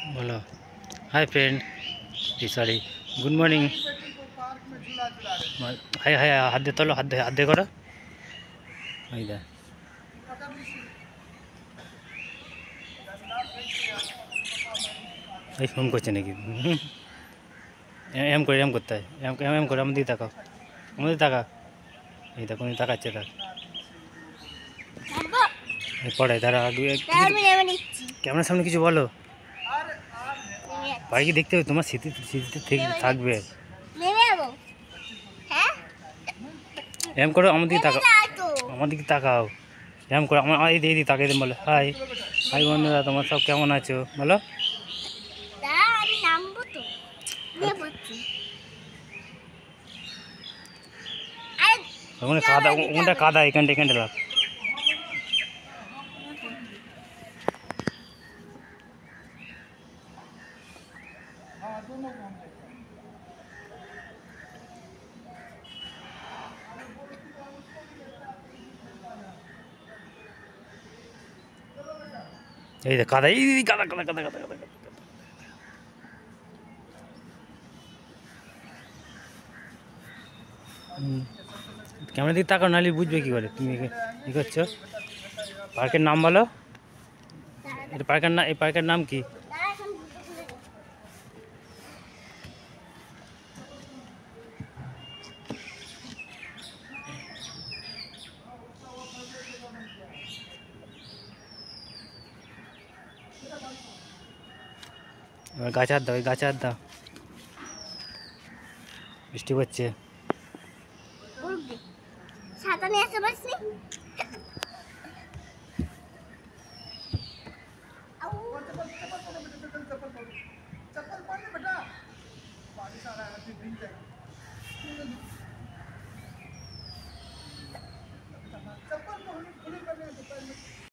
बोलो hi friend sorry good morning hi hi हाथ दे तलो हाथ दे करो এই দা এই ফোন করছে নাকি এম করতে হয় এম করে আমাদের তাকাও এই দেখো উনি তাকাচ্ছে তার পড়ায় তারা ক্যামেরার সামনে কিছু বলো বাড়ি কি দেখতে হবে তোমার স্মৃতিতে থেকে থাকবে এম করো আমাদের তাকাও এম করো আমার এই তাকাই দিন বলো হাই হাই বন্ধুরা তোমার সব কেমন আছো বলো ওখানে কাদা ওখানটা কাদা এখানটা লাগ এই যে কাদা এই কাদা কাদা কাদা কাদা কাদা ক্যামেরা দিকে তাকাও নাহলে বুঝবে কী করে তুমি কী করছো পার্কের নাম বলো এটা এই পার্কের নাম কি গাছে হাত দাও ওই গাছে হাত দাও বৃষ্টি পড়ছে ছাতা নিয়ে আসতে পারছি चप्पल पहन बेटा बारिश आ रहा है